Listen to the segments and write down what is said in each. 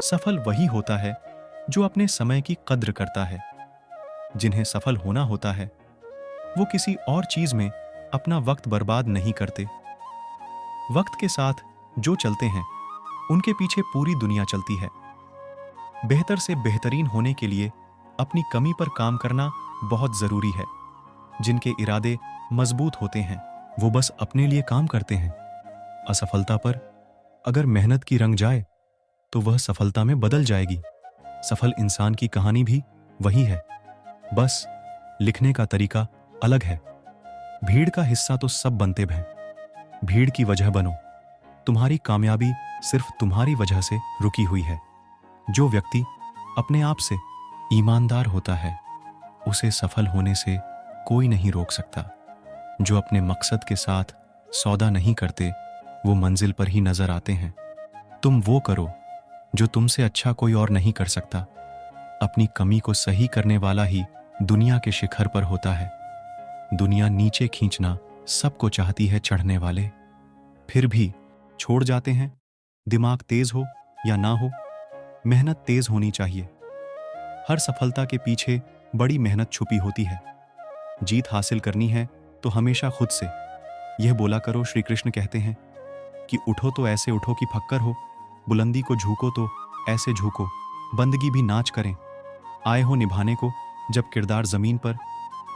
सफल वही होता है जो अपने समय की कद्र करता है। जिन्हें सफल होना होता है वो किसी और चीज में अपना वक्त बर्बाद नहीं करते। वक्त के साथ जो चलते हैं उनके पीछे पूरी दुनिया चलती है। बेहतर से बेहतरीन होने के लिए अपनी कमी पर काम करना बहुत जरूरी है। जिनके इरादे मजबूत होते हैं वो बस अपने लिए काम करते हैं। असफलता पर अगर मेहनत की रंग जाए तो वह सफलता में बदल जाएगी। सफल इंसान की कहानी भी वही है, बस लिखने का तरीका अलग है। भीड़ का हिस्सा तो सब बनते हैं, भीड़ की वजह बनो। तुम्हारी कामयाबी सिर्फ तुम्हारी वजह से रुकी हुई है। जो व्यक्ति अपने आप से ईमानदार होता है उसे सफल होने से कोई नहीं रोक सकता। जो अपने मकसद के साथ सौदा नहीं करते वो मंजिल पर ही नजर आते हैं। तुम वो करो जो तुमसे अच्छा कोई और नहीं कर सकता। अपनी कमी को सही करने वाला ही दुनिया के शिखर पर होता है। दुनिया नीचे खींचना सबको चाहती है चढ़ने वाले, फिर भी छोड़ जाते हैं। दिमाग तेज हो या ना हो, मेहनत तेज होनी चाहिए। हर सफलता के पीछे बड़ी मेहनत छुपी होती है। जीत हासिल करनी है तो हमेशा खुद से। यह बोला करो, श्री कृष्ण कहते हैं कि उठो तो ऐसे उठो कि फक्कर हो, बुलंदी को झुको तो ऐसे झुको, बंदगी भी नाच करें। आए हो निभाने को जब किरदार जमीन पर,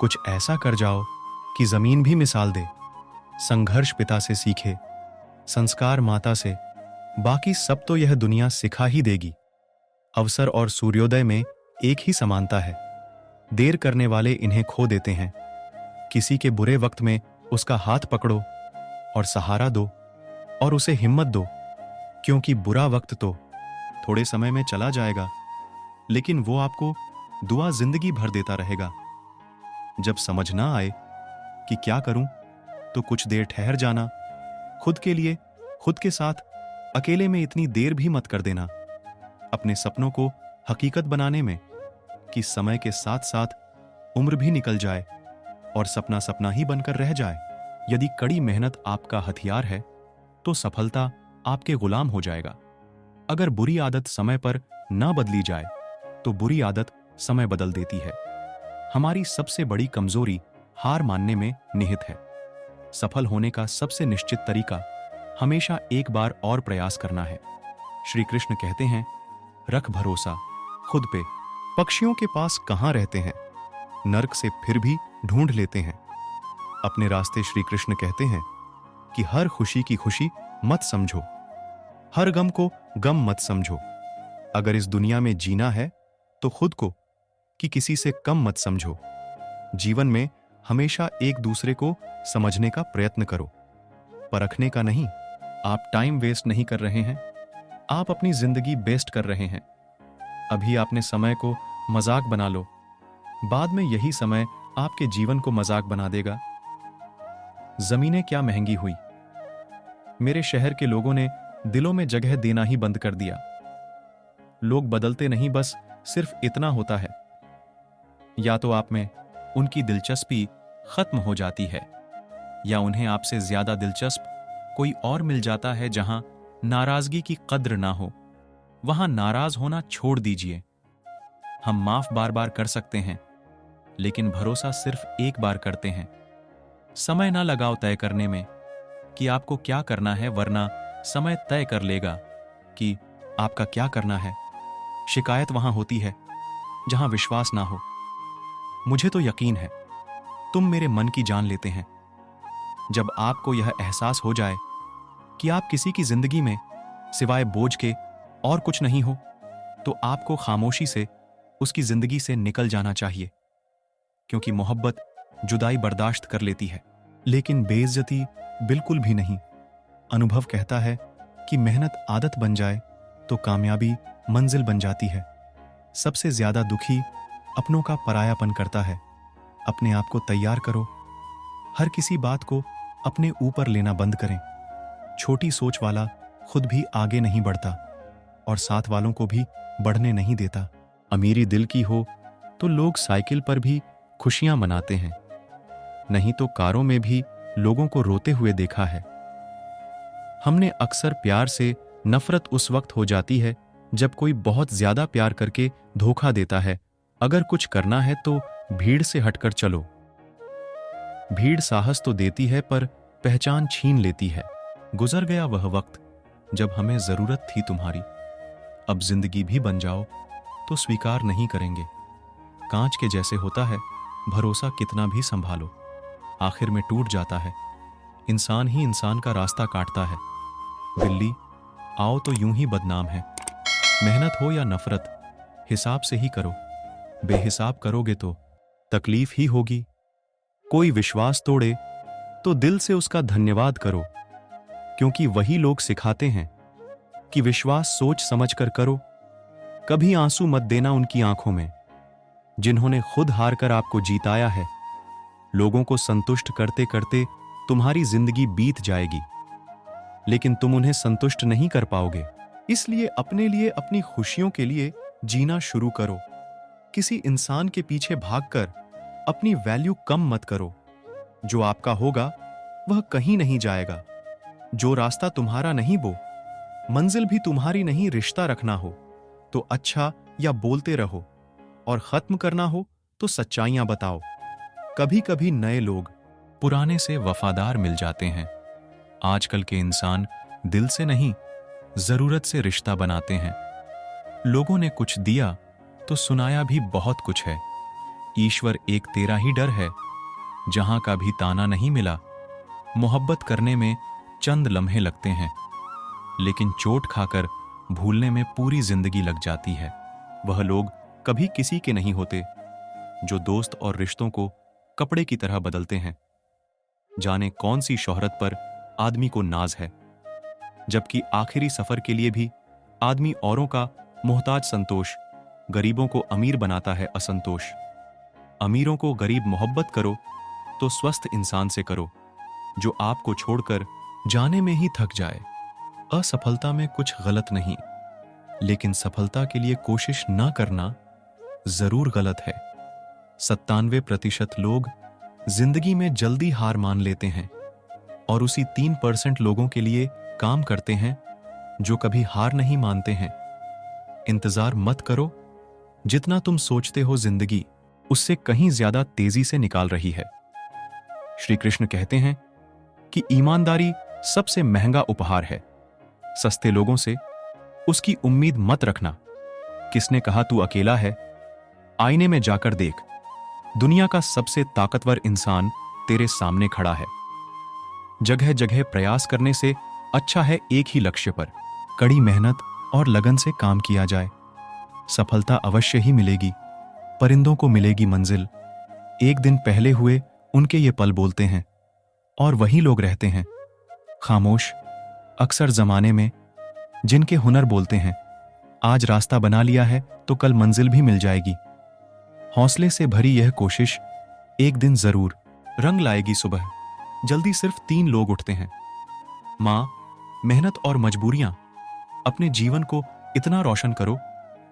कुछ ऐसा कर जाओ कि जमीन भी मिसाल दे। संघर्ष पिता से सीखे, संस्कार माता से, बाकी सब तो यह दुनिया सिखा ही देगी। अवसर और सूर्योदय में एक ही समानता है। देर करने वाले इन्हें खो देते हैं। किसी के बुरे वक्त में उसका हाथ पकड़ो और सहारा दो और उसे हिम्मत दो, क्योंकि बुरा वक्त तो थोड़े समय में चला जाएगा, लेकिन वो आपको दुआ जिंदगी भर देता रहेगा। जब समझ ना आए कि क्या करूं तो कुछ देर ठहर जाना। खुद के लिए, खुद के साथ अकेले में इतनी देर भी मत कर देना। अपने सपनों को हकीकत बनाने में कि समय के साथ साथ उम्र भी निकल जाए और सपना सपना ही बनकर रह जाए। यदि कड़ी मेहनत आपका हथियार है तो सफलता आपके गुलाम हो जाएगा। अगर बुरी आदत समय पर ना बदली जाए तो बुरी आदत समय बदल देती है। हमारी सबसे बड़ी कमजोरी हार मानने में निहित है। सफल होने का सबसे निश्चित तरीका हमेशा एक बार और प्रयास करना है। श्री कृष्ण कहते हैं, रख भरोसा खुद पे। पक्षियों के पास कहां रहते हैं, नर्क से फिर भी ढूंढ लेते हैं अपने रास्ते। श्री कृष्ण कहते हैं कि हर खुशी की खुशी मत समझो, हर गम को गम मत समझो। अगर इस दुनिया में जीना है तो खुद को कि किसी से कम मत समझो। जीवन में हमेशा एक दूसरे को समझने का प्रयत्न करो, परखने का नहीं। आप टाइम वेस्ट नहीं कर रहे हैं, आप अपनी जिंदगी बेस्ट कर रहे हैं। अभी आपने समय को मजाक बना लो, बाद में यही समय आपके जीवन को मजाक बना देगा। जमीनें क्या महंगी हुई, मेरे शहर के लोगों ने दिलों में जगह देना ही बंद कर दिया। लोग बदलते नहीं, बस सिर्फ इतना होता है, या तो आप में उनकी दिलचस्पी खत्म हो जाती है या उन्हें आपसे ज्यादा दिलचस्प कोई और मिल जाता है। जहां नाराजगी की कद्र ना हो वहां नाराज होना छोड़ दीजिए। हम माफ बार बार कर सकते हैं, लेकिन भरोसा सिर्फ एक बार करते हैं। समय ना लगाओ तय करने में कि आपको क्या करना है, वरना समय तय कर लेगा कि आपका क्या करना है। शिकायत वहां होती है जहां विश्वास ना हो। मुझे तो यकीन है तुम मेरे मन की जान लेते हैं। जब आपको यह एहसास हो जाए कि आप किसी की जिंदगी में सिवाय बोझ के और कुछ नहीं हो, तो आपको खामोशी से उसकी जिंदगी से निकल जाना चाहिए। क्योंकि मोहब्बत जुदाई बर्दाश्त कर लेती है, लेकिन बेइज्जती बिल्कुल भी नहीं। अनुभव कहता है कि मेहनत आदत बन जाए तो कामयाबी मंजिल बन जाती है। सबसे ज्यादा दुखी अपनों का परायापन करता है। अपने आप को तैयार करो। हर किसी बात को अपने ऊपर लेना बंद करें। छोटी सोच वाला खुद भी आगे नहीं बढ़ता और साथ वालों को भी बढ़ने नहीं देता। अमीरी दिल की हो तो लोग साइकिल पर भी खुशियां मनाते हैं, नहीं तो कारों में भी लोगों को रोते हुए देखा है। हमने अक्सर प्यार से नफरत उस वक्त हो जाती है जब कोई बहुत ज्यादा प्यार करके धोखा देता है, अगर कुछ करना है तो भीड़ से हटकर चलो। भीड़ साहस तो देती है पर पहचान छीन लेती है। गुजर गया वह वक्त जब हमें जरूरत थी तुम्हारी। अब जिंदगी भी बन जाओ तो स्वीकार नहीं करेंगे। कांच के जैसे होता है भरोसा, कितना भी संभालो आखिर में टूट जाता है। इंसान ही इंसान का रास्ता काटता है। बिल्ली आओ तो यूं ही बदनाम है। मेहनत हो या नफरत, हिसाब से ही करो। बेहिसाब करोगे तो तकलीफ ही होगी। कोई विश्वास तोड़े तो दिल से उसका धन्यवाद करो, क्योंकि वही लोग सिखाते हैं कि विश्वास सोच समझकर करो। कभी आंसू मत देना उनकी आंखों में जिन्होंने खुद हार कर आपको जीताया है। लोगों को संतुष्ट करते करते तुम्हारी जिंदगी बीत जाएगी, लेकिन तुम उन्हें संतुष्ट नहीं कर पाओगे। इसलिए अपने लिए, अपनी खुशियों के लिए जीना शुरू करो। किसी इंसान के पीछे भागकर अपनी वैल्यू कम मत करो। जो आपका होगा वह कहीं नहीं जाएगा। जो रास्ता तुम्हारा नहीं, वो मंजिल भी तुम्हारी नहीं। रिश्ता रखना हो तो अच्छा या बोलते रहो, और खत्म करना हो तो सच्चाइयां बताओ। कभी कभी नए लोग पुराने से वफादार मिल जाते हैं। आजकल के इंसान दिल से नहीं, जरूरत से रिश्ता बनाते हैं। लोगों ने कुछ दिया तो सुनाया भी बहुत कुछ है। ईश्वर एक तेरा ही डर है, जहां का भी ताना नहीं मिला। मोहब्बत करने में चंद लम्हे लगते हैं, लेकिन चोट खाकर भूलने में पूरी जिंदगी लग जाती है। वह लोग कभी किसी के नहीं होते जो दोस्त और रिश्तों को कपड़े की तरह बदलते हैं। जाने कौन सी शोहरत पर आदमी को नाज है, जबकि आखिरी सफर के लिए भी आदमी औरों का मोहताज संतोष गरीबों को अमीर बनाता है असंतोष। अमीरों को गरीब मोहब्बत करो तो स्वस्थ इंसान से करो, जो आपको छोड़कर जाने में ही थक जाए। असफलता में कुछ गलत नहीं, लेकिन सफलता के लिए कोशिश ना करना जरूर गलत है। 97% लोग जिंदगी में जल्दी हार मान लेते हैं और उसी 3% लोगों के लिए काम करते हैं जो कभी हार नहीं मानते हैं। इंतजार मत करो, जितना तुम सोचते हो जिंदगी उससे कहीं ज्यादा तेजी से निकाल रही है। श्री कृष्ण कहते हैं कि ईमानदारी सबसे महंगा उपहार है। सस्ते लोगों से उसकी उम्मीद मत रखना। किसने कहा तू अकेला है? आईने में जाकर देख, दुनिया का सबसे ताकतवर इंसान तेरे सामने खड़ा है। जगह जगह प्रयास करने से अच्छा है एक ही लक्ष्य पर कड़ी मेहनत और लगन से काम किया जाए। सफलता अवश्य ही मिलेगी। परिंदों को मिलेगी मंजिल। एक दिन पहले हुए उनके ये पल बोलते हैं, और वही लोग रहते हैं खामोश अक्सर जमाने में जिनके हुनर बोलते हैं। आज रास्ता बना लिया है तो कल मंजिल भी मिल जाएगी। हौसले से भरी यह कोशिश एक दिन जरूर रंग लाएगी। सुबह जल्दी सिर्फ 3 लोग उठते हैं, मां, मेहनत और मजबूरियां। अपने जीवन को इतना रोशन करो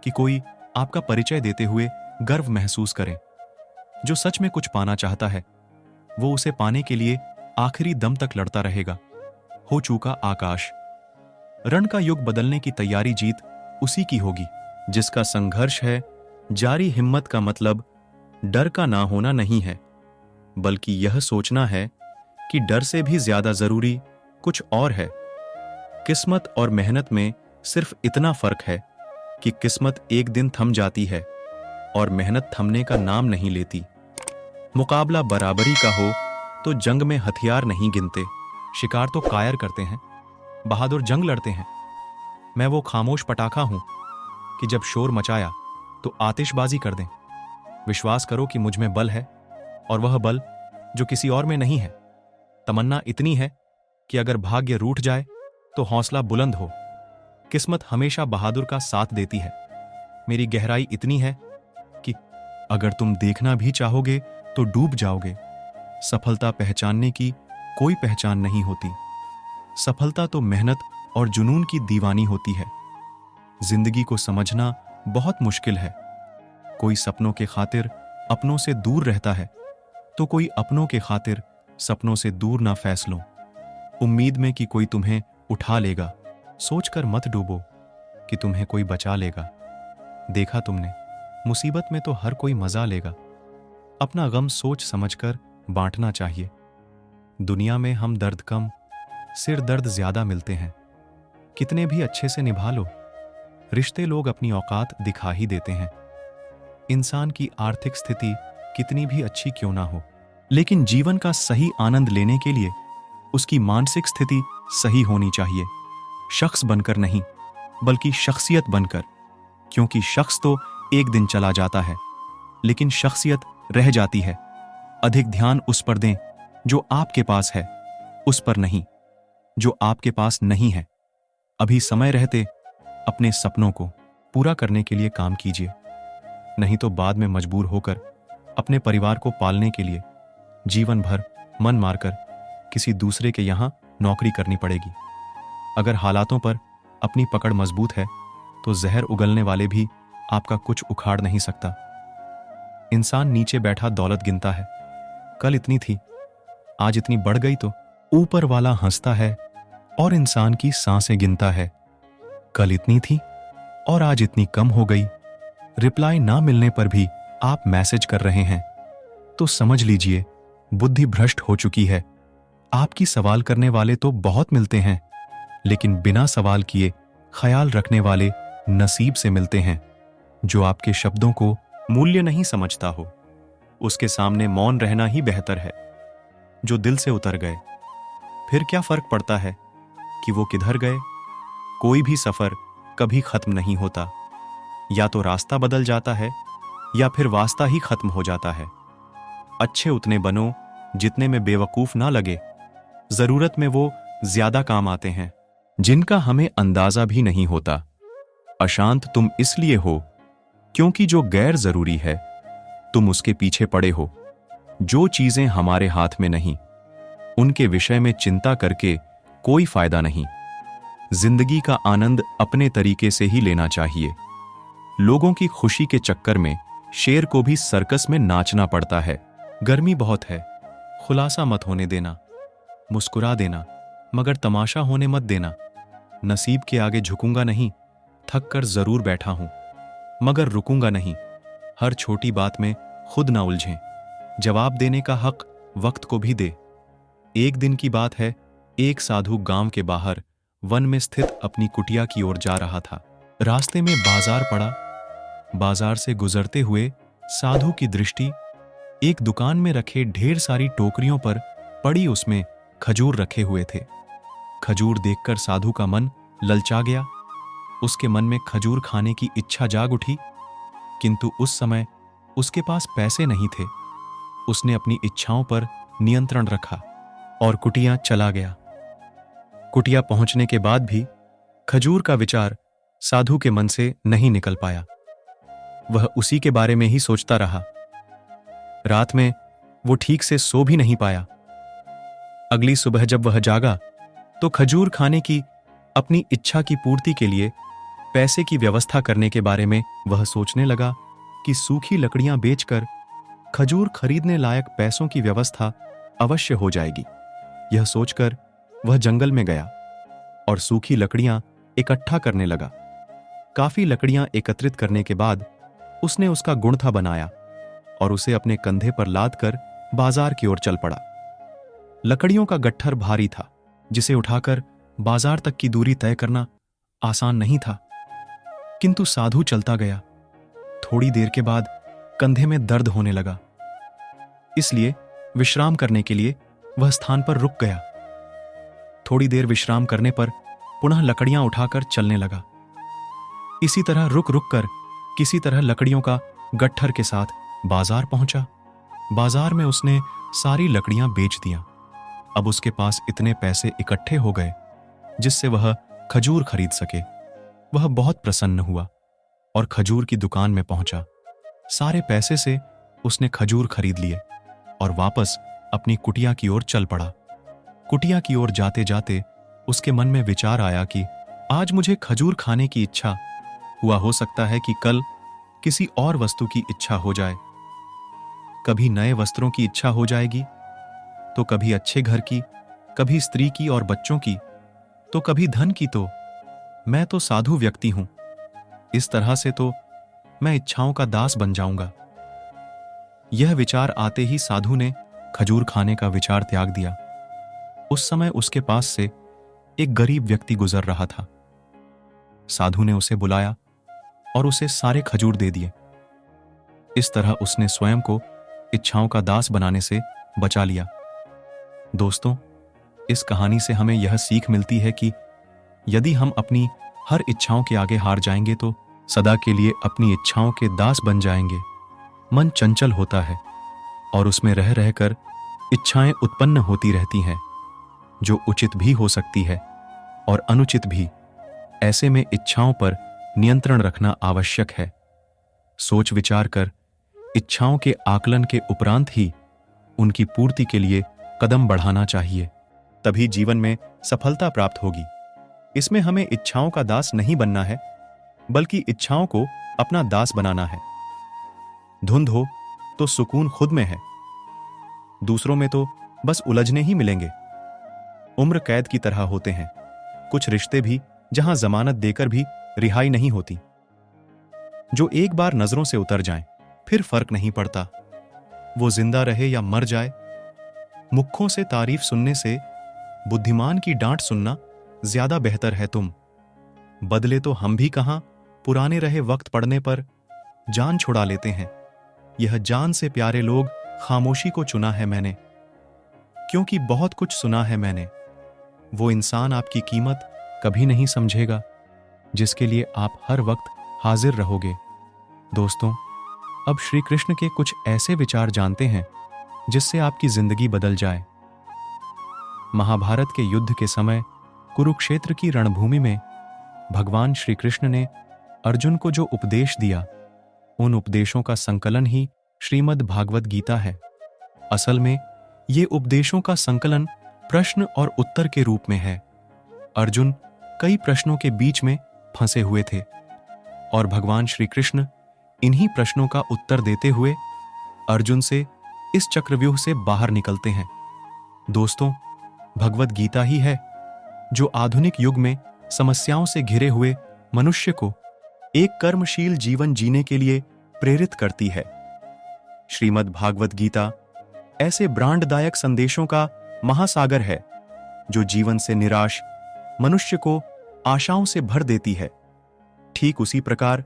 कि कोई आपका परिचय देते हुए गर्व महसूस करे। जो सच में कुछ पाना चाहता है वो उसे पाने के लिए आखिरी दम तक लड़ता रहेगा। हो चूका आकाश। रण का युग बदलने की तैयारी जीत उसी की होगी जिसका संघर्ष है। जारी हिम्मत का मतलब डर का ना होना नहीं है, बल्कि यह सोचना है कि डर से भी ज्यादा जरूरी कुछ और है। किस्मत और मेहनत में सिर्फ इतना फर्क है कि किस्मत एक दिन थम जाती है और मेहनत थमने का नाम नहीं लेती। मुकाबला बराबरी का हो तो जंग में हथियार नहीं गिनते। शिकार तो कायर करते हैं, बहादुर जंग लड़ते हैं। मैं वो खामोश पटाखा हूं कि जब शोर मचाया तो आतिशबाजी कर दें। विश्वास करो कि मुझ में बल है, और वह बल जो किसी और में नहीं है। तमन्ना इतनी है कि अगर भाग्य रूठ जाए तो हौसला बुलंद हो। किस्मत हमेशा बहादुर का साथ देती है। मेरी गहराई इतनी है कि अगर तुम देखना भी चाहोगे तो डूब जाओगे। सफलता पहचानने की कोई पहचान नहीं होती। सफलता तो मेहनत और जुनून की दीवानी होती है। जिंदगी को समझना बहुत मुश्किल है। कोई सपनों के खातिर अपनों से दूर रहता है, तो कोई अपनों के खातिर सपनों से दूर ना फैसलों। उम्मीद में कि कोई तुम्हें उठा लेगा, सोचकर मत डूबो। कि तुम्हें कोई बचा लेगा। देखा तुमने, मुसीबत में तो हर कोई मजा लेगा। अपना गम सोच समझकर बांटना चाहिए। दुनिया में हम दर्द कम, सिर दर्द ज्यादा मिलते हैं। कितने भी अच्छे से निभा लो, रिश्ते लोग अपनी औकात दिखा ही देते हैं। इंसान की आर्थिक स्थिति कितनी भी अच्छी क्यों ना हो, लेकिन जीवन का सही आनंद लेने के लिए उसकी मानसिक स्थिति सही होनी चाहिए। शख्स बनकर नहीं, बल्कि शख्सियत बनकर। क्योंकि शख्स तो एक दिन चला जाता है, लेकिन शख्सियत रह जाती है। अधिक ध्यान उस पर दें जो आपके पास है, उस पर नहीं जो आपके पास नहीं है। अभी समय रहते अपने सपनों को पूरा करने के लिए काम कीजिए, नहीं तो बाद में मजबूर होकर अपने परिवार को पालने के लिए जीवन भर मन मारकर किसी दूसरे के यहां नौकरी करनी पड़ेगी। अगर हालातों पर अपनी पकड़ मजबूत है तो जहर उगलने वाले भी आपका कुछ उखाड़ नहीं सकता। इंसान नीचे बैठा दौलत गिनता है, कल इतनी थी, आज इतनी बढ़ गई, तो ऊपर वाला हंसता है और इंसान की सांसें गिनता है। कल इतनी थी और आज इतनी कम हो गई। रिप्लाई ना मिलने पर भी आप मैसेज कर रहे हैं, तो समझ लीजिए बुद्धि भ्रष्ट हो चुकी है। आपकी सवाल करने वाले तो बहुत मिलते हैं, लेकिन बिना सवाल किए ख्याल रखने वाले नसीब से मिलते हैं। जो आपके शब्दों को मूल्य नहीं समझता हो, उसके सामने मौन रहना ही बेहतर है। जो दिल से उतर गए, फिर क्या फर्क पड़ता है कि वो किधर गए। कोई भी सफर कभी खत्म नहीं होता, या तो रास्ता बदल जाता है या फिर वास्ता ही खत्म हो जाता है। अच्छे उतने बनो जितने में बेवकूफ ना लगे। जरूरत में वो ज्यादा काम आते हैं जिनका हमें अंदाजा भी नहीं होता। अशांत तुम इसलिए हो क्योंकि जो गैर जरूरी है तुम उसके पीछे पड़े हो। जो चीजें हमारे हाथ में नहीं, उनके विषय में चिंता करके कोई फायदा नहीं। जिंदगी का आनंद अपने तरीके से ही लेना चाहिए। लोगों की खुशी के चक्कर में शेर को भी सर्कस में नाचना पड़ता है। गर्मी बहुत है, खुलासा मत होने देना। मुस्कुरा देना, मगर तमाशा होने मत देना। नसीब के आगे झुकूंगा नहीं, थक कर जरूर बैठा हूं, मगर रुकूंगा नहीं। हर छोटी बात में खुद ना उलझें। जवाब देने का हक वक्त को भी दे। एक दिन की बात है, एक साधु गांव के बाहर वन में स्थित अपनी कुटिया की ओर जा रहा था। रास्ते में बाजार पड़ा। बाजार से गुजरते हुए साधु की दृष्टि एक दुकान में रखे ढेर सारी टोकरियों पर पड़ी। उसमें खजूर रखे हुए थे। खजूर देखकर साधु का मन ललचा गया। उसके मन में खजूर खाने की इच्छा जाग उठी, किंतु उस समय उसके पास पैसे नहीं थे। उसने अपनी इच्छाओं पर नियंत्रण रखा और कुटिया चला गया। कुटिया पहुंचने के बाद भी खजूर का विचार साधु के मन से नहीं निकल पाया। वह उसी के बारे में ही सोचता रहा। रात में वो ठीक से सो भी नहीं पाया। अगली सुबह जब वह जागा तो खजूर खाने की अपनी इच्छा की पूर्ति के लिए पैसे की व्यवस्था करने के बारे में वह सोचने लगा कि सूखी लकड़ियां बेचकर खजूर खरीदने लायक पैसों की व्यवस्था अवश्य हो जाएगी। यह सोचकर वह जंगल में गया और सूखी लकड़ियां इकट्ठा करने लगा। काफी लकड़ियां एकत्रित करने के बाद उसने उसका गुणथा बनाया और उसे अपने कंधे पर लाद कर बाजार की ओर चल पड़ा। लकड़ियों का गट्ठर भारी था, जिसे उठाकर बाजार तक की दूरी तय करना आसान नहीं था। किंतु साधु चलता गया। थोड़ी देर के बाद कंधे में दर्द होने लगा, इसलिए विश्राम करने के लिए वह स्थान पर रुक गया। थोड़ी देर विश्राम करने पर पुनः लकड़ियां उठाकर चलने लगा। इसी तरह रुक रुक कर किसी तरह लकड़ियों का गट्ठर के साथ बाजार पहुंचा। बाजार में उसने सारी लकड़ियां बेच दियां। अब उसके पास इतने पैसे इकट्ठे हो गए जिससे वह खजूर खरीद सके। वह बहुत प्रसन्न हुआ और खजूर की दुकान में पहुंचा। सारे पैसे से उसने खजूर खरीद लिए और वापस अपनी कुटिया की ओर चल पड़ा। कुटिया की ओर जाते जाते उसके मन में विचार आया कि आज मुझे खजूर खाने की इच्छा हुआ, हो सकता है कि कल किसी और वस्तु की इच्छा हो जाए। कभी नए वस्त्रों की इच्छा हो जाएगी, तो कभी अच्छे घर की, कभी स्त्री की और बच्चों की, तो कभी धन की। तो मैं तो साधु व्यक्ति हूं, इस तरह से तो मैं इच्छाओं का दास बन जाऊंगा। यह विचार आते ही साधु ने खजूर खाने का विचार त्याग दिया। उस समय उसके पास से एक गरीब व्यक्ति गुजर रहा था। साधु ने उसे बुलाया और उसे सारे खजूर दे दिए। इस तरह उसने स्वयं को इच्छाओं का दास बनाने से बचा लिया। दोस्तों, इस कहानी से हमें यह सीख मिलती है कि यदि हम अपनी हर इच्छाओं के आगे हार जाएंगे तो सदा के लिए अपनी इच्छाओं के दास बन जाएंगे। मन चंचल होता है और उसमें रह रहकर इच्छाएं उत्पन्न होती रहती हैं, जो उचित भी हो सकती है और अनुचित भी। ऐसे में इच्छाओं पर नियंत्रण रखना आवश्यक है। सोच विचार कर इच्छाओं के आकलन के उपरांत ही उनकी पूर्ति के लिए कदम बढ़ाना चाहिए, तभी जीवन में सफलता प्राप्त होगी। इसमें हमें इच्छाओं का दास नहीं बनना है, बल्कि इच्छाओं को अपना दास बनाना है। धुंध हो तो सुकून खुद में है, दूसरों में तो बस उलझने ही मिलेंगे। उम्र कैद की तरह होते हैं कुछ रिश्ते भी, जहां जमानत देकर भी रिहाई नहीं होती। जो एक बार नजरों से उतर जाएं, फिर फर्क नहीं पड़ता वो जिंदा रहे या मर जाए। मुखों से तारीफ सुनने से बुद्धिमान की डांट सुनना ज्यादा बेहतर है। तुम बदले तो हम भी कहां, पुराने रहे वक्त पड़ने पर जान छुड़ा लेते हैं। यह जान से प्यारे लोग खामोशी को चुना है मैंने, क्योंकि बहुत कुछ सुना है मैंने। वो इंसान आपकी कीमत कभी नहीं समझेगा जिसके लिए आप हर वक्त हाजिर रहोगे। दोस्तों, अब श्री कृष्ण के कुछ ऐसे विचार जानते हैं जिससे आपकी जिंदगी बदल जाए। महाभारत के युद्ध के समय कुरुक्षेत्र की रणभूमि में भगवान श्री कृष्ण ने अर्जुन को जो उपदेश दिया, उन उपदेशों का संकलन ही श्रीमद् भागवत गीता है। असल में ये उपदेशों का संकलन प्रश्न और उत्तर के रूप में है। अर्जुन कई प्रश्नों के बीच में फंसे हुए थे और भगवान श्री कृष्ण इन्हीं प्रश्नों का उत्तर देते हुए अर्जुन से इस चक्रव्यूह से बाहर निकलते हैं। दोस्तों, भगवत गीता ही है जो आधुनिक युग में समस्याओं से घिरे हुए मनुष्य को एक कर्मशील जीवन जीने के लिए प्रेरित करती है। श्रीमद् भागवत गीता ऐसे ब्रांडदायक संदेशों का महासागर है जो जीवन से निराश मनुष्य को आशाओं से भर देती है। ठीक उसी प्रकार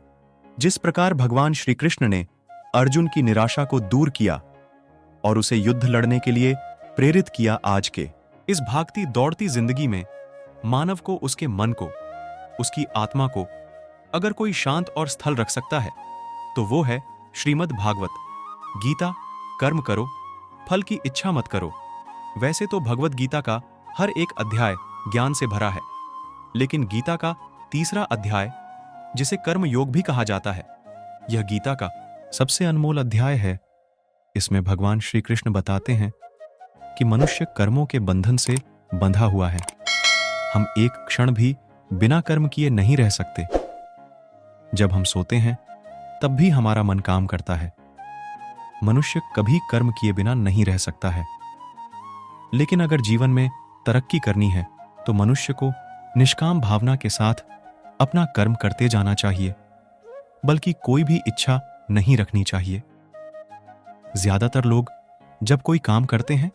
जिस प्रकार भगवान श्री कृष्ण ने अर्जुन की निराशा को दूर किया और उसे युद्ध लड़ने के लिए प्रेरित किया, आज के इस भागती दौड़ती जिंदगी में मानव को, उसके मन को, उसकी आत्मा को अगर कोई शांत और स्थल रख सकता है तो वो है श्रीमद् भागवत गीता। कर्म करो, फल की इच्छा मत करो। वैसे तो भगवत गीता का हर एक अध्याय ज्ञान से भरा है, लेकिन गीता का तीसरा अध्याय, जिसे कर्म योग भी कहा जाता है, यह गीता का सबसे अनमोल अध्याय है। इसमें भगवान श्री कृष्ण बताते हैं कि मनुष्य कर्मों के बंधन से बंधा हुआ है। हम एक क्षण भी बिना कर्म किए नहीं रह सकते। जब हम सोते हैं तब भी हमारा मन काम करता है। मनुष्य कभी कर्म किए बिना नहीं रह सकता है। लेकिन अगर जीवन में तरक्की करनी है तो मनुष्य को निष्काम भावना के साथ अपना कर्म करते जाना चाहिए, बल्कि कोई भी इच्छा नहीं रखनी चाहिए। ज्यादातर लोग जब कोई काम करते हैं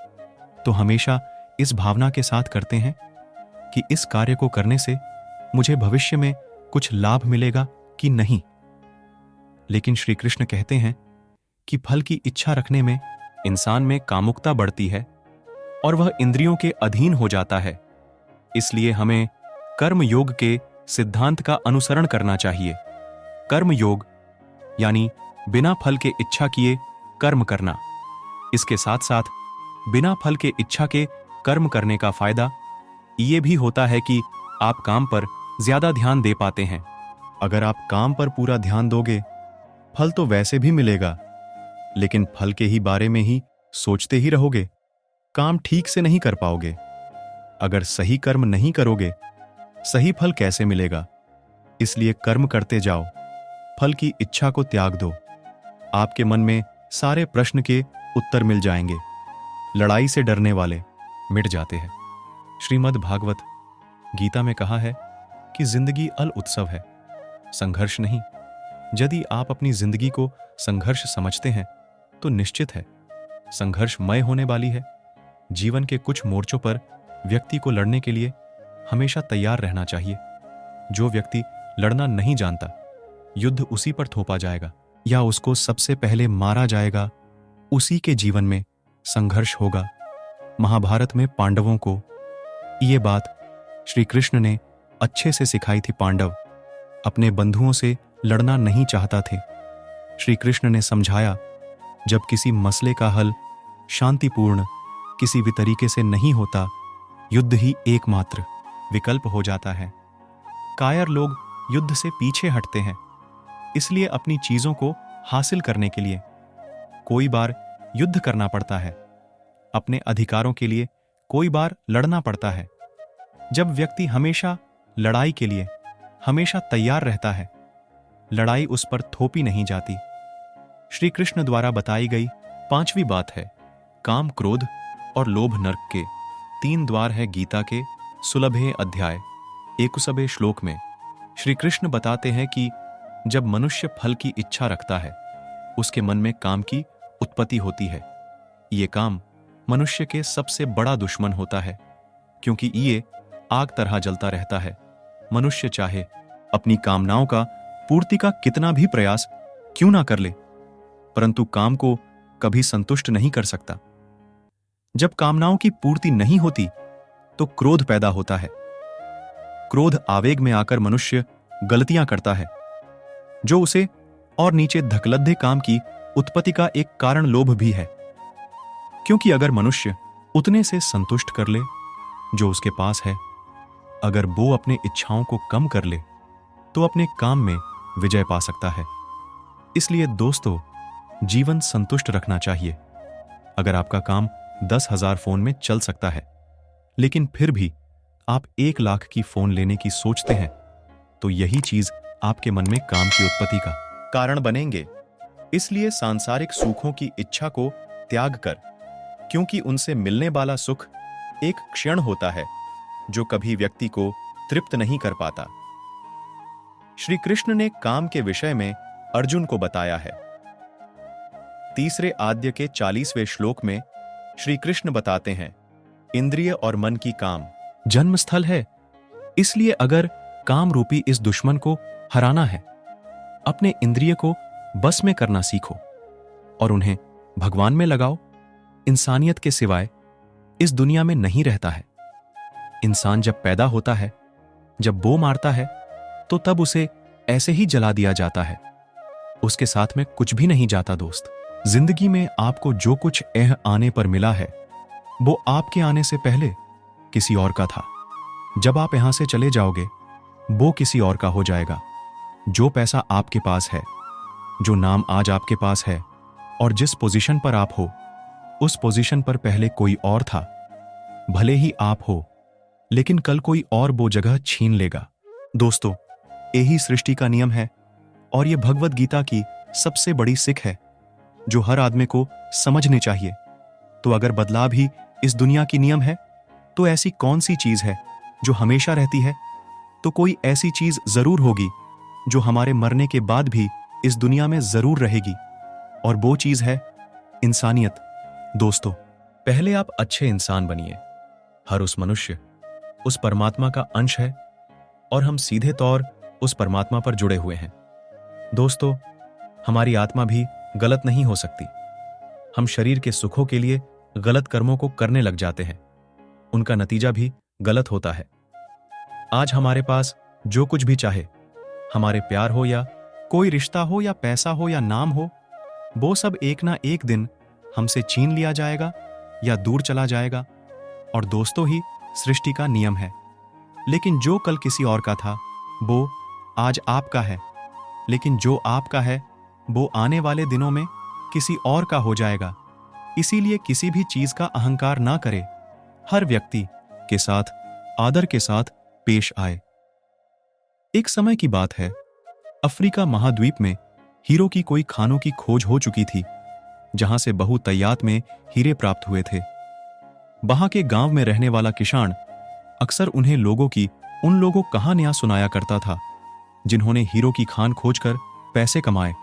तो हमेशा इस भावना के साथ करते हैं कि इस कार्य को करने से मुझे भविष्य में कुछ लाभ मिलेगा कि नहीं। लेकिन श्री कृष्ण कहते हैं कि फल की इच्छा रखने में इंसान में कामुकता बढ़ती है और वह इंद्रियों के अधीन हो जाता है। इसलिए हमें कर्म योग के सिद्धांत का अनुसरण करना चाहिए। कर्म योग यानी बिना फल के इच्छा किए कर्म करना। इसके साथ साथ बिना फल के इच्छा के कर्म करने का फायदा ये भी होता है कि आप काम पर ज्यादा ध्यान दे पाते हैं। अगर आप काम पर पूरा ध्यान दोगे, फल तो वैसे भी मिलेगा, लेकिन फल के ही बारे में ही सोचते ही रहोगे, काम ठीक से नहीं कर पाओगे। अगर सही कर्म नहीं करोगे, सही फल कैसे मिलेगा? इसलिए कर्म करते जाओ, फल की इच्छा को त्याग दो। आपके मन में सारे प्रश्न के उत्तर मिल जाएंगे। लड़ाई से डरने वाले मिट जाते हैं। श्रीमद् भागवत गीता में कहा है कि जिंदगी अल उत्सव है। संघर्ष नहीं। यदि आप अपनी जिंदगी को संघर्ष समझते हैं तो निश्चित है संघर्षमय होने वाली है। जीवन के कुछ मोर्चों पर व्यक्ति को लड़ने के लिए हमेशा तैयार रहना चाहिए। जो व्यक्ति लड़ना नहीं जानता, युद्ध उसी पर थोपा जाएगा या उसको सबसे पहले मारा जाएगा, उसी के जीवन में संघर्ष होगा। महाभारत में पांडवों को ये बात श्री कृष्ण ने अच्छे से सिखाई थी। पांडव अपने बंधुओं से लड़ना नहीं चाहता थे। श्री कृष्ण ने समझाया, जब किसी मसले का हल शांतिपूर्ण किसी भी तरीके से नहीं होता, युद्ध ही एकमात्र विकल्प हो जाता है। कायर लोग युद्ध से पीछे हटते हैं, इसलिए अपनी चीजों को हासिल करने के लिए कोई बार युद्ध करना पड़ता है। अपने अधिकारों के लिए कोई बार लड़ना पड़ता है। जब व्यक्ति हमेशा लड़ाई के लिए हमेशा तैयार रहता है, लड़ाई उस पर थोपी नहीं जाती। श्री कृष्ण द्वारा बताई गई 5वीं बात है, काम, क्रोध और लोभ नरक के 3 द्वार है। गीता के 16वें अध्याय 21वें श्लोक में श्री कृष्ण बताते हैं कि जब मनुष्य फल की इच्छा रखता है, उसके मन में काम की उत्पत्ति होती है। ये काम मनुष्य के सबसे बड़ा दुश्मन होता है, क्योंकि ये आग तरह जलता रहता है। मनुष्य चाहे अपनी कामनाओं का पूर्ति का कितना भी प्रयास क्यों ना कर ले, परंतु काम को कभी संतुष्ट नहीं कर सकता। जब कामनाओं की पूर्ति नहीं होती तो क्रोध पैदा होता है। क्रोध आवेग में आकर मनुष्य गलतियां करता है, जो उसे और नीचे धकलद्दे काम की उत्पत्ति का एक कारण लोभ भी है। क्योंकि अगर मनुष्य उतने से संतुष्ट कर ले जो उसके पास है, अगर वो अपने इच्छाओं को कम कर ले, तो अपने काम में विजय पा सकता है। इसलिए दोस्तों, जीवन संतुष्ट रखना चाहिए। अगर आपका काम 10,000 फोन में चल सकता है, लेकिन फिर भी आप 1 लाख की फोन लेने की सोचते हैं, तो यही चीज आपके मन में काम की उत्पत्ति का कारण बनेंगे। इसलिए सांसारिक सुखों की इच्छा को त्याग कर, क्योंकि उनसे मिलने वाला सुख एक क्षण होता है जो कभी व्यक्ति को तृप्त नहीं कर पाता। श्री कृष्ण ने काम के विषय में अर्जुन को बताया है। 3रे अध्याय के 40वें श्लोक में श्री कृष्ण बताते हैं, इंद्रिय और मन की काम जन्म स्थल है। इसलिए अगर काम रूपी इस दुश्मन को हराना है, अपने इंद्रिय को बस में करना सीखो और उन्हें भगवान में लगाओ। इंसानियत के सिवाय इस दुनिया में नहीं रहता है। इंसान जब पैदा होता है, जब वो मारता है, तो तब उसे ऐसे ही जला दिया जाता है। उसके साथ में कुछ भी नहीं जाता। दोस्त, जिंदगी में आपको जो कुछ आने पर मिला है, वो आपके आने से पहले किसी और का था। जब आप यहां से चले जाओगे, वो किसी और का हो जाएगा। जो पैसा आपके पास है, जो नाम आज आपके पास है और जिस पोजीशन पर आप हो, उस पोजीशन पर पहले कोई और था। भले ही आप हो, लेकिन कल कोई और वो जगह छीन लेगा। दोस्तों, यही सृष्टि का नियम है और यह भगवद गीता की सबसे बड़ी सीख है, जो हर आदमी को समझनी चाहिए। तो अगर बदलाव ही इस दुनिया की नियम है, तो ऐसी कौन सी चीज है जो हमेशा रहती है? तो कोई ऐसी चीज जरूर होगी जो हमारे मरने के बाद भी इस दुनिया में जरूर रहेगी, और वो चीज है इंसानियत। दोस्तों, पहले आप अच्छे इंसान बनिए। हर उस मनुष्य उस परमात्मा का अंश है और हम सीधे तौर उस परमात्मा पर जुड़े हुए हैं। दोस्तों, हमारी आत्मा भी गलत नहीं हो सकती। हम शरीर के सुखों के लिए गलत कर्मों को करने लग जाते हैं, उनका नतीजा भी गलत होता है। आज हमारे पास जो कुछ भी चाहे, हमारे प्यार हो या कोई रिश्ता हो या पैसा हो या नाम हो, वो सब एक ना एक दिन हमसे छीन लिया जाएगा या दूर चला जाएगा। और दोस्तों, ही सृष्टि का नियम है। लेकिन जो कल किसी और का था, वो आज आपका है। लेकिन जो आपका है, वो आने वाले दिनों में किसी और का हो जाएगा। इसीलिए किसी भी चीज का अहंकार ना करे। हर व्यक्ति के साथ आदर के साथ पेश आए। एक समय की बात है, अफ्रीका महाद्वीप में हीरो की कोई खानों की खोज हो चुकी थी, जहां से बहुतायत में हीरे प्राप्त हुए थे। वहां के गांव में रहने वाला किसान अक्सर उन लोगों कहानियां सुनाया करता था, जिन्होंने हीरो की खान खोजकर पैसे कमाए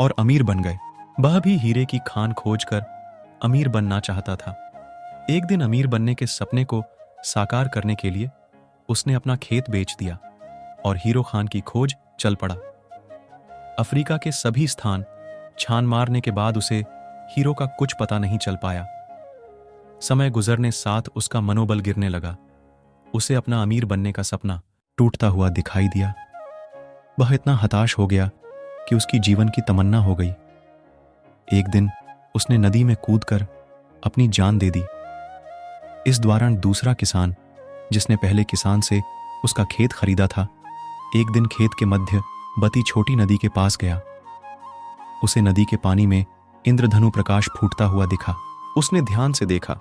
और अमीर बन गए। वह भी हीरे की खान खोजकर अमीर बनना चाहता था। एक दिन अमीर बनने के सपने को साकार करने के लिए उसने अपना खेत बेच दिया और हीरो खान की खोज चल पड़ा। अफ्रीका के सभी स्थान छान मारने के बाद उसे हीरो का कुछ पता नहीं चल पाया। समय गुजरने साथ उसका मनोबल गिरने लगा। उसे अपना अमीर बनने का सपना टूटता हुआ दिखाई दिया। वह इतना हताश हो गया कि उसकी जीवन की तमन्ना हो गई। एक दिन उसने नदी में कूदकर अपनी जान दे दी। इस दौरान दूसरा किसान, जिसने पहले किसान से उसका खेत खरीदा था, एक दिन खेत के मध्य बती छोटी नदी के पास गया। उसे नदी के पानी में इंद्रधनु प्रकाश फूटता हुआ दिखा। उसने ध्यान से देखा।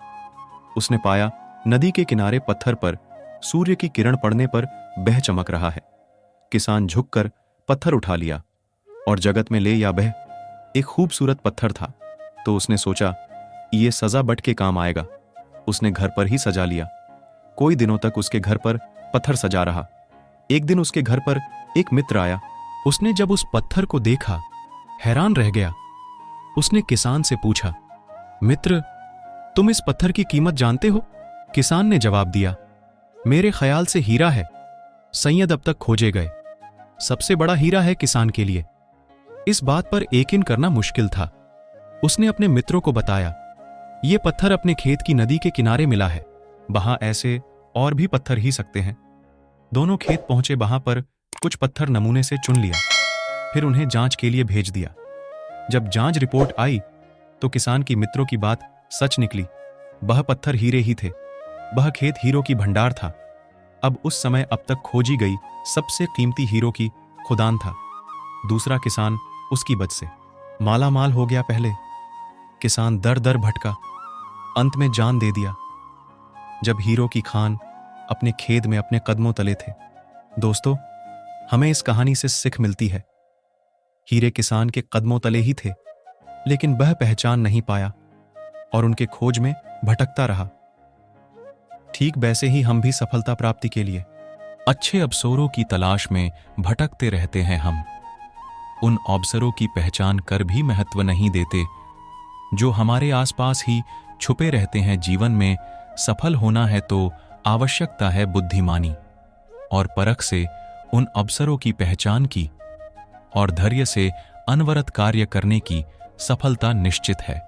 उसने पाया नदी के किनारे पत्थर पर सूर्य की किरण पड़ने पर बह चमक रहा है। किसान झुककर पत्थर उठा लिया और जगत में ले या बह एक खूबसूरत पत्थर था, तो उसने सोचा ये सजा बट के काम आएगा। उसने घर पर ही सजा लिया। कोई दिनों तक उसके घर पर पत्थर सजा रहा। एक दिन उसके घर पर एक मित्र आया। उसने जब उस पत्थर को देखा, हैरान रह गया। उसने किसान से पूछा, मित्र, तुम इस पत्थर की कीमत जानते हो? किसान ने जवाब दिया, मेरे ख्याल से हीरा है। सैयद अब तक खोजे गए सबसे बड़ा हीरा है किसान के लिए। इस बात पर यकीन करना मुश्किल था। उसने अपने मित्रों को बताया, यह पत्थर अपने खेत की नदी के किनारे मिला है। वहां ऐसे और भी पत्थर ही सकते हैं। दोनों खेत पहुंचे। वहां पर कुछ पत्थर नमूने से चुन लिया, फिर उन्हें जांच के लिए भेज दिया। जब जांच रिपोर्ट आई तो किसान की मित्रों की बात सच निकली। वह पत्थर हीरे ही थे। वह खेत हीरो की भंडार था। अब उस समय अब तक खोजी गई सबसे कीमती हीरो की खुदान था। दूसरा किसान उसकी वजह से माला माल हो गया। पहले किसान दर दर भटका, अंत में जान दे दिया जब हीरो की खान अपने खेत में अपने कदमों तले थे। दोस्तों, हमें इस कहानी से सीख मिलती है। हीरे किसान के कदमों तले ही थे, लेकिन वह पहचान नहीं पाया और उनके खोज में भटकता रहा। ठीक वैसे ही हम भी सफलता प्राप्ति के लिए अच्छे अवसरों की तलाश में भटकते रहते हैं। हम उन अवसरों की पहचान कर भी महत्व नहीं देते जो हमारे आसपास ही छुपे रहते हैं। जीवन में सफल होना है तो आवश्यकता है बुद्धिमानी और परख से उन अवसरों की पहचान की और धैर्य से अनवरत कार्य करने की। सफलता निश्चित है।